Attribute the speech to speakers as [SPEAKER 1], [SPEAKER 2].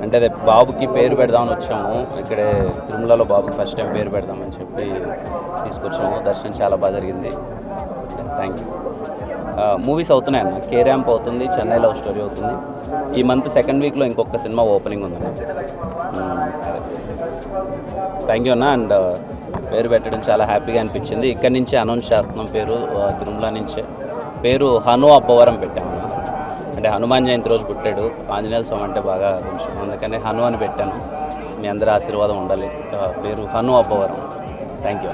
[SPEAKER 1] అంటే అదే బాబుకి పేరు పెడదామని వచ్చాము. ఇక్కడే తిరుమలలో బాబుకి ఫస్ట్ టైం పేరు పెడదామని చెప్పి తీసుకొచ్చాము. దర్శనం చాలా బాగా జరిగింది. Thank you. మూవీస్ అవుతున్నాయి అన్న. కే ర్యాంప్ అవుతుంది, చెన్నై లవ్ స్టోరీ అవుతుంది. ఈ మంత్ సెకండ్ వీక్లో ఇంకొక సినిమా ఓపెనింగ్ ఉంది. థ్యాంక్ యూ అన్న. అండ్ పేరు పెట్టడం చాలా హ్యాపీగా అనిపించింది. ఇక్కడి నుంచే అనౌన్స్ చేస్తున్నాం పేరు, తిరుమల నుంచే. పేరు హను అబ్బవరం పెట్టాము. అంటే హనుమాన్ జయంతి రోజు పుట్టాడు. ఆంజనేయ స్వామి అంటే బాగా కొంచెం, అందుకని హను అని పెట్టాను. మీ అందరి ఆశీర్వాదం ఉండాలి. పేరు హను అబ్బవరం. Thank you.